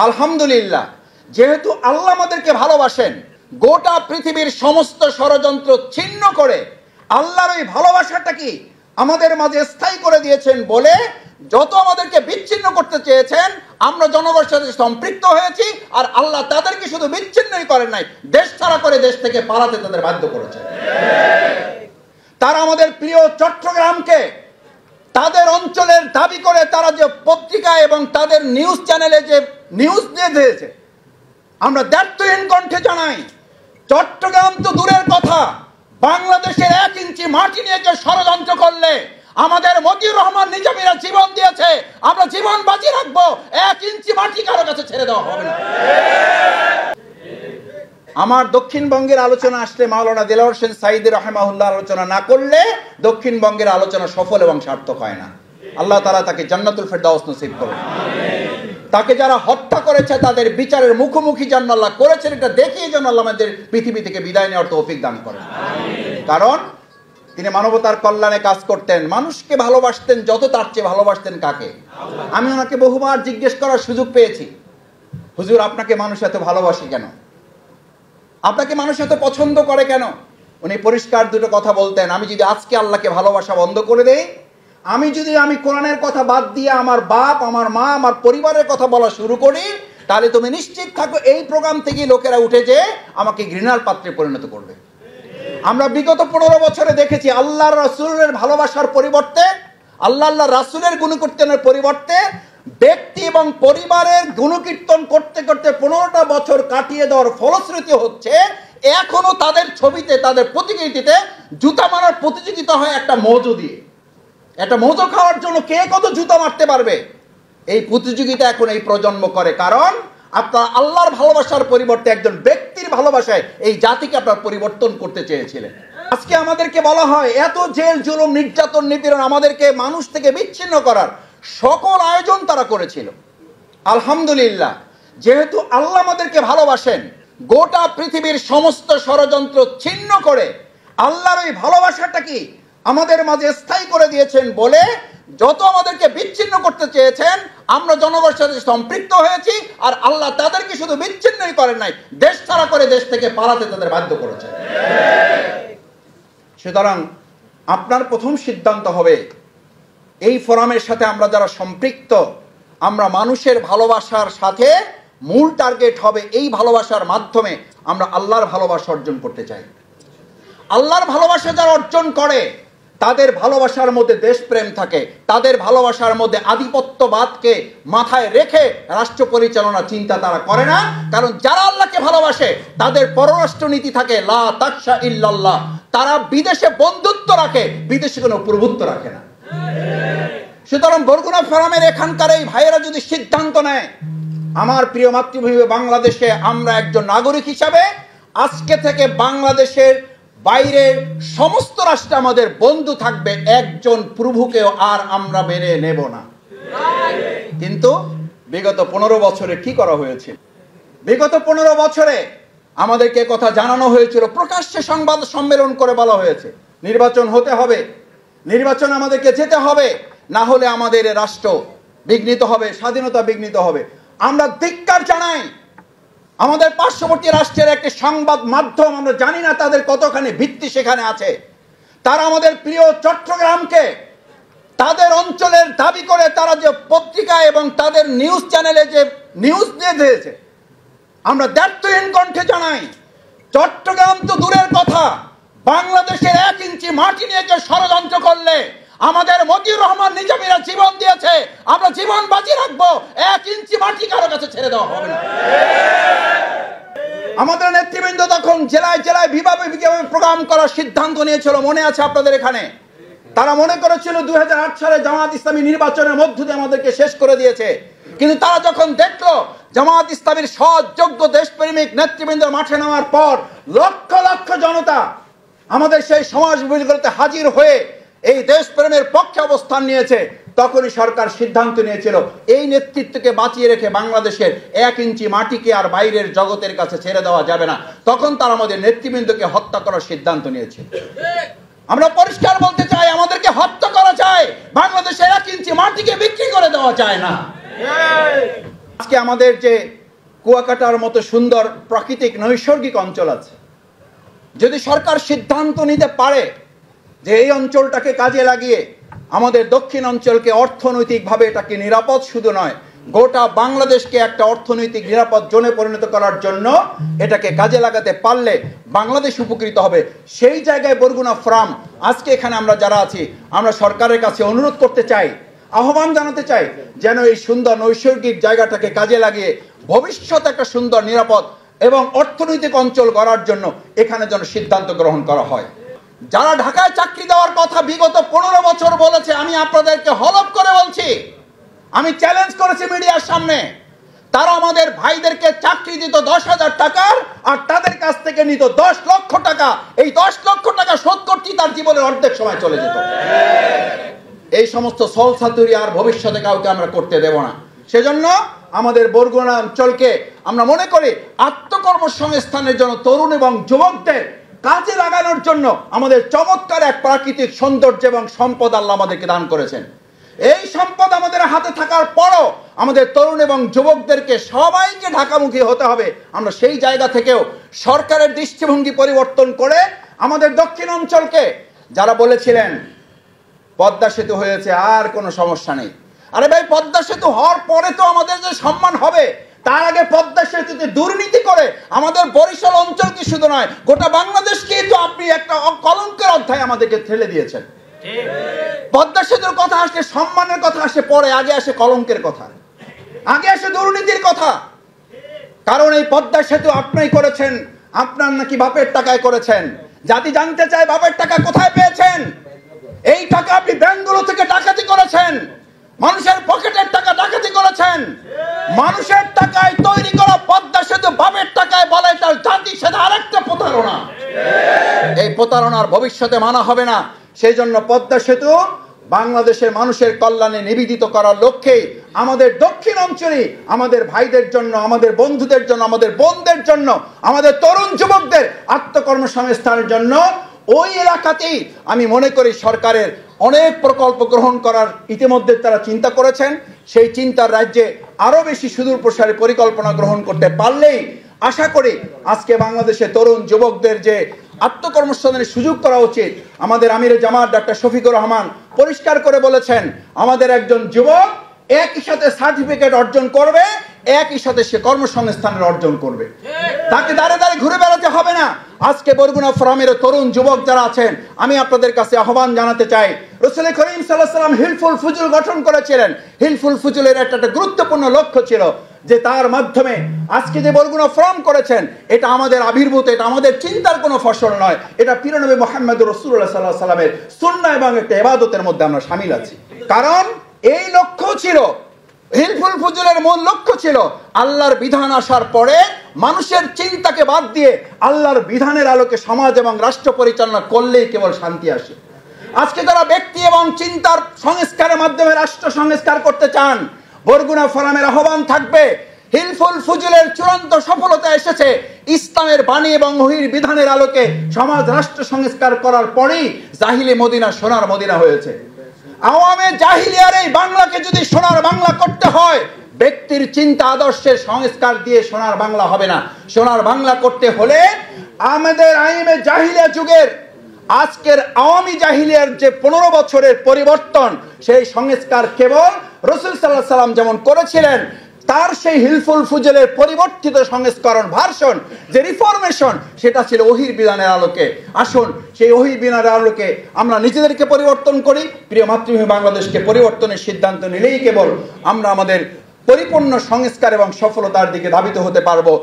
আলহামদুলিল্লাহ, যেহেতু আল্লাহ আমাদেরকে ভালোবাসেন, গোটা পৃথিবীর সমস্ত ষড়যন্ত্র ছিন্ন করে আল্লাহর ওই ভালোবাসাটা কি আমাদের মাঝে স্থায়ী করে দিয়েছেন বলে যত আমাদেরকে বিচ্ছিন্ন করতে চেয়েছেন আমরা জনগণের সাথে সম্পৃক্ত হয়েছি। আর আল্লাহ তাদেরকে শুধু বিচ্ছিন্নই করেন নাই, দেশ ছাড়া করে দেশ থেকে পালাতে তাদের বাধ্য করেছেন। তারা আমাদের প্রিয় চট্টগ্রামকে তাদের অঞ্চলের দাবি করে তারা যে পত্রিকা এবং তাদের নিউজ চ্যানেলে যে নিউজ দিয়ে দিয়েছে, আমরা দ্ব্যর্থহীন কণ্ঠে জানাই, চট্টগ্রাম তো দূরের কথা, বাংলাদেশের 1 ইঞ্চি মাটি নিয়ে কেউ ষড়যন্ত্র করলে আমাদের মতিউর রহমান নিজামীরা জীবন দিয়েছে, আমরা জীবন বাজি রাখবো, 1 ইঞ্চি মাটি কারো কাছে ছেড়ে দেওয়া হবে না। আমার দক্ষিণবঙ্গের আলোচনা আসলে মাওলানা দেলাওয়ার হোসেন সাঈদী রাহিমাহুল্লাহ আলোচনা না করলে দক্ষিণবঙ্গের আলোচনা সফল এবং সার্থক হয় না। আল্লাহ তাআলা তাকে জান্নাতুল ফেরদাউস নসিব করুন। তাকে যারা হত্যা করেছে তাদের বিচারের মুখোমুখি যেন আল্লাহ করেছেন এটা দেখিয়ে যেন আল্লাহ আমাদের পৃথিবী থেকে বিদায় নেওয়ার তৌফিক দান করেন। কারণ তিনি মানবতার কল্যাণে কাজ করতেন, মানুষকে ভালোবাসতেন, যত তার চেয়ে ভালোবাসতেন কাকে? আমি ওনাকে বহুবার জিজ্ঞেস করার সুযোগ পেয়েছি, হুজুর আপনাকে মানুষ এত ভালোবাসে কেন, আপনাকে মানুষ এত পছন্দ করে কেন? উনি পরিষ্কার দুটো কথা বলতেন, আমি যদি আজকে আল্লাহকে ভালোবাসা বন্ধ করে দেই, আমি কোরআনের কথা বাদ দিয়ে আমার বাপ, আমার মা, আমার পরিবারের কথা বলা শুরু করি, তাহলে তুমি নিশ্চিত থাকো এই প্রোগ্রাম থেকে লোকেরা উঠে যে আমাকে ঘৃণার পাত্রে পরিণত করবে। আমরা বিগত 15 বছরে দেখেছি আল্লাহর রাসূলের ভালোবাসার পরিবর্তে, আল্লাহ রাসূলের গুণকীর্তনের পরিবর্তে ব্যক্তি এবং পরিবারের গুণকীর্তন করতে করতে 15টা বছর কাটিয়ে দেওয়ার ফলশ্রুতি হচ্ছে এখনো তাদের ছবিতে, তাদের প্রতিকৃতিতে জুতা মারার প্রতিযোগিতা হয় একটা মৌজো দিয়ে। একটা মৌজো খাওয়ার জন্য কে কত জুতা মারতে পারবে, এই প্রতিযোগিতা এখন এই প্রজন্ম করে। কারণ আপনারা আল্লাহর ভালোবাসার পরিবর্তে একজন ব্যক্তির ভালোবাসায় এই জাতিকে আপনারা পরিবর্তন করতে চেয়েছিলেন। আজকে আমাদেরকে বলা হয় এত জেল জুলুম নির্যাতন নিপীড়ন আমাদেরকে মানুষ থেকে বিচ্ছিন্ন করার সকল আয়োজন তারা করেছিল। আলহামদুলিল্লাহ, যেহেতু আল্লাহ আমাদেরকে ভালোবাসেন, গোটা পৃথিবীর সমস্ত ষড়যন্ত্র ছিন্ন করে আল্লাহর ওই ভালোবাসাটা কি আমাদের মাঝে স্থায়ী করে দিয়েছেন বলে যত আমাদেরকে বিচ্ছিন্ন করতে চেয়েছেন আমরা জনগণের সাথে সম্পৃক্ত হয়েছি। আর আল্লাহ তাদেরকে শুধু বিচ্ছিন্নই করেন নাই, দেশ ছাড়া করে দেশ থেকে পালাতে তাদের বাধ্য করেছেন। সুতরাং আপনার প্রথম সিদ্ধান্ত হবে এই ফোরামের সাথে আমরা যারা সম্পৃক্ত, আমরা মানুষের ভালোবাসার সাথে মূল টার্গেট হবে এই ভালোবাসার মাধ্যমে আমরা আল্লাহর ভালোবাসা অর্জন করতে চাই। আল্লাহর ভালোবাসা যারা অর্জন করে তাদের ভালোবাসার মধ্যে দেশপ্রেম থাকে, তাদের ভালোবাসার মধ্যে আধিপত্যবাদকে মাথায় রেখে রাষ্ট্র পরিচালনা চিন্তা তারা করে না। কারণ যারা আল্লাহকে ভালোবাসে তাদের পররাষ্ট্র নীতি থাকে লা তাকশা ইল্লাল্লাহ, তারা বিদেশে বন্ধুত্ব রাখে, বিদেশে কোনো প্রভুত্ব রাখে না। সুতরাং বরগুনা ফোরামের এখানকার এই ভাইয়েরা যদি সিদ্ধান্ত নেয় আমার প্রিয় মাতৃভূমি বাংলাদেশে আমরা একজন নাগরিক হিসাবে আজকে থেকে বাংলাদেশের বাইরের সমস্ত রাষ্ট্র আমাদের বন্ধু থাকবে, একজন প্রভুকেও আর আমরা মেনে নেব না। কিন্তু বিগত 15 বছরে কি করা হয়েছে? বিগত 15 বছরে আমাদেরকে কথা জানানো হয়েছিল, প্রকাশ্যে সংবাদ সম্মেলন করে বলা হয়েছে নির্বাচন হতে হবে, নির্বাচন আমাদেরকে যেতে হবে, না হলে আমাদের রাষ্ট্র বিঘ্নিত হবে, স্বাধীনতা বিঘ্নিত হবে। আমরা ধিক্কার জানাই আমাদের পার্শ্ববর্তী রাষ্ট্রের একটি সংবাদ মাধ্যম, আমরা জানি না তাদের কতখানি ভিত্তি সেখানে আছে, তারা আমাদের প্রিয় চট্টগ্রামকে তাদের অঞ্চলের দাবি করে তারা যে পত্রিকা এবং তাদের নিউজ চ্যানেলে যে নিউজ দিয়ে দিয়েছে, আমরা দ্ব্যর্থহীন কণ্ঠে জানাই, চট্টগ্রাম তো দূরের কথা, বাংলাদেশের 1 ইঞ্চি মাটি নিয়ে কেউ ষড়যন্ত্র করলে আমাদের মতিউর রহমান নিজামীরা জীবন দিয়েছে, আমরা জীবন বাজি রাখবো, 1 ইঞ্চি মাটি কারো কাছে ছেড়ে দেওয়া হবে না। আমাদের নেতৃবৃন্দ তখন জেলায় জেলায় বিভাগে প্রোগ্রাম করার সিদ্ধান্ত নিয়েছিল, মনে আছে আপনাদের এখানে। তারা মনে করেছিল 2008 সালে জামাত ইসলামী নির্বাচনের মধ্য দিয়ে আমাদেরকে শেষ করে দিয়েছে। কিন্তু তারা যখন দেখলো জামাত ইসলামীর সৎ যোগ্য দেশপ্রেমিক নেতৃবৃন্দ মাঠে নামার পর লক্ষ লক্ষ জনতা আমাদের সেই সমাজ বিভাগগুলোতে হাজির হয়ে এই দেশপ্রেমের পক্ষে অবস্থান নিয়েছে, তখনই সরকার সিদ্ধান্ত নিয়েছিল এই নেতৃত্বকে বাঁচিয়ে রেখে বাংলাদেশের 1 ইঞ্চি মাটিকে আর বাইরের জগতের কাছে ছেড়ে দেওয়া যাবে না। তখন তারা আমাদের নেতৃবৃন্দকে হত্যা করার সিদ্ধান্ত নিয়েছে। আমরা পরিষ্কার বলতে চাই, আমাদেরকে হত্যা করা চায়, বাংলাদেশের 1 ইঞ্চি মাটিকে বিক্রি করে দেওয়া যায় না। আজকে আমাদের যে কুয়াকাটার মতো সুন্দর প্রাকৃতিক নৈসর্গিক অঞ্চল আছে, যদি সরকার সিদ্ধান্ত নিতে পারে যে এই অঞ্চলটাকে কাজে লাগিয়ে আমাদের দক্ষিণ অঞ্চলকে অর্থনৈতিকভাবে এটাকে নিরাপদ শুধু নয়, গোটা বাংলাদেশকে একটা অর্থনৈতিক নিরাপদ জোনে পরিণত করার জন্য এটাকে কাজে লাগাতে পারলে বাংলাদেশ উপকৃত হবে। সেই জায়গায় বরগুনা ফোরাম আজকে এখানে আমরা যারা আছি, আমরা সরকারের কাছে অনুরোধ করতে চাই, আহ্বান জানাতে চাই, যেন এই সুন্দর নৈসর্গিক জায়গাটাকে কাজে লাগিয়ে ভবিষ্যতে একটা সুন্দর নিরাপদ এবং অর্থনৈতিক অঞ্চল গড়ার জন্য এখানে যেন সিদ্ধান্ত গ্রহণ করা হয়। যারা ঢাকায় চাকরি দেওয়ার কথা বিগত 15 বছর বলেছে, আমি আপনাদেরকে হলফ করে বলছি, আমি চ্যালেঞ্জ করেছি মিডিয়ার সামনে, তারা আমাদের ভাইদেরকে চাকরি দিত 10,000 টাকার, আর তাদের কাছ থেকে নিত 10 লক্ষ টাকা। এই 10 লক্ষ টাকা শোধ করতে তার জীবনের অর্ধেক সময় চলে যেত। এই সমস্ত সলসাতুরি আর ভবিষ্যতে কাউকে আমরা করতে দেব না। সেজন্য আমাদের বরগুনা অঞ্চলকে আমরা মনে করি আত্মকর্মসংস্থানের জন্য তরুণ এবং যুবকদের কাজে লাগানোর জন্য আমাদের চমৎকার এক প্রাকৃতিক সৌন্দর্য এবং সম্পদ আল্লাহ আমাদেরকে দান করেছেন। এই সম্পদ আমাদের হাতে থাকার পরও আমাদের তরুণ এবং যুবকদেরকে সবাইকে ঢাকামুখী হতে হবে। আমরা সেই জায়গা থেকেও সরকারের দৃষ্টিভঙ্গি পরিবর্তন করে আমাদের দক্ষিণ অঞ্চলকে, যারা বলেছিলেন পদ্মা সেতু হয়েছে আর কোনো সমস্যা নেই, আরে ভাই পদ্মা সেতু হওয়ার পরে তো আমাদের যে সম্মান হবে, তার আগে পদ্মা সেতুতে দুর্নীতি করে আমাদের বরিশাল অঞ্চলকে শুধু নয় গোটা বাংলাদেশকেই তো আপনি একটা কলঙ্কের অধ্যায় আমাদেরকে ঠেলে দিয়েছেন। পদ্মা সেতুর কথা আসলে সম্মানের কথা আসে পরে, আগে আসে কলঙ্কের কথা, আগে আসে দুর্নীতির কথা। কারণ এই পদ্মা সেতু আপনিই করেছেন, আপনার নাকি বাপের টাকায় করেছেন। জাতি জানতে চায় বাপের টাকা কোথায় পেয়েছেন? এই টাকা আপনি ব্যাংকগুলো থেকে ডাকাতি করেছেন, মানুষের পকেটের টাকা ডাকাতি করেছেন। মানুষের টাকায় তৈরি করা পদ্মা সেতু বাপের টাকায় বলে তার জাতি, সেটা আরেকটা প্রতারণা। এই প্রতারণার ভবিষ্যতে মানা হবে না। সেই জন্য পদ্মা সেতু বাংলাদেশের মানুষের কল্যাণে নিবেদিত করার লক্ষ্যে আমাদের দক্ষিণ অঞ্চলে আমাদের ভাইদের জন্য, আমাদের বন্ধুদের জন্য, আমাদের বোনদের জন্য, আমাদের তরুণ যুবকদের আত্মকর্মসংস্থানের জন্য ওই এলাকাতেই আমি মনে করি সরকারের অনেক প্রকল্প গ্রহণ করার ইতিমধ্যে তারা চিন্তা করেছেন। সেই চিন্তার রাজ্যে আরো বেশি সুদূর প্রসারী পরিকল্পনা গ্রহণ করতে পারলেই আশা করি আজকে বাংলাদেশে তরুণ যুবকদের যে আত্মকর্মসংস্থানের সুযোগ করা উচিত। আমাদের আমিরে জামাত ডক্টর শফিকুর রহমান পরিষ্কার করে বলেছেন, আমাদের একজন যুবক একই সাথে সার্টিফিকেট অর্জন করবে, একই সাথে সে কর্মসংস্থানের অর্জন করবে, তাকে দাঁড়ে দাঁড়িয়ে ঘুরে বেড়াতে হবে না। আজকে বরগুনা ফোরামের তরুণ যুবক যারা আছেন, আমি আপনাদের কাছে আহ্বান জানাতে চাই, রাসূল করিম সাল্লাল্লাহু আলাইহি ওয়াসাল্লাম হিলফুল ফুজুল গঠন করেছিলেন। হিলফুল ফুজুলের একটা গুরুত্বপূর্ণ লক্ষ্য ছিল যে তার মাধ্যমে আজকে যে বরগুনা ফোরাম করেছেন, এটা আমাদের আবির্ভূত, এটা আমাদের চিন্তার কোনো ফসল নয়, এটা প্রিয় নবী মুহাম্মদ রাসূলুল্লাহ সাল্লাল্লাহু আলাইহি ওয়াসাল্লামের সুন্নাহ এবং একটা ইবাদতের মধ্যে আমরা শামিল আছি। কারণ এই লক্ষ্য ছিল, হিলফুল ফুজুলের মূল লক্ষ্য ছিল আল্লাহর বিধান আসার পরে মানুষের চিন্তাকে বাদ দিয়ে আল্লাহর বিধানের আলোকে সমাজ এবং রাষ্ট্র পরিচালনা করলেই কেবল শান্তি আসে। আজকে যারা ব্যক্তি এবং চিন্তার সংস্কারের মাধ্যমে রাষ্ট্র সংস্কার করতে চান, বরগুনা ফোরামের আহ্বান থাকবে, হিলফুল ফুজুলের চূড়ান্ত সফলতা এসেছে ইসলামের বাণী এবং ওহীর বিধানের আলোকে সমাজ রাষ্ট্র সংস্কার করার পরেই জাহিলি মদিনা সোনার মদিনা হয়েছে। আওয়ামে জাহিলিয়ার এই বাংলাকে যদি সোনার বাংলা করতে হয়, ব্যক্তির চিন্তা আদর্শের সংস্কার দিয়ে সোনার বাংলা হবে না। সোনার বাংলা করতে হলে আমাদের আইমে জাহিলিয়া যুগের আজকের আওয়ামী জাহিলিয়ার যে 15 বছরের পরিবর্তন, সেই সংস্কার কেবল রাসূল সাল্লাল্লাহু আলাইহি ওয়াসাল্লাম যেমন করেছিলেন, তার সেই হিলফুল ফুজুলের পরিবর্তিত সংস্করণ ভার্সন যে রিফরমেশন, সেটা ছিল ওহীর বিধানের আলোকে। আসুন সেই ওহীর বিধানের আলোকে আমরা নিজেদেরকে পরিবর্তন করি। প্রিয় মাতৃভূমি বাংলাদেশকে পরিবর্তনের সিদ্ধান্ত নিলেই কেবল আমরা আমাদের পরিপূর্ণ সংস্কার এবং সফলতার দিকে ধাবিত হতে পারবো।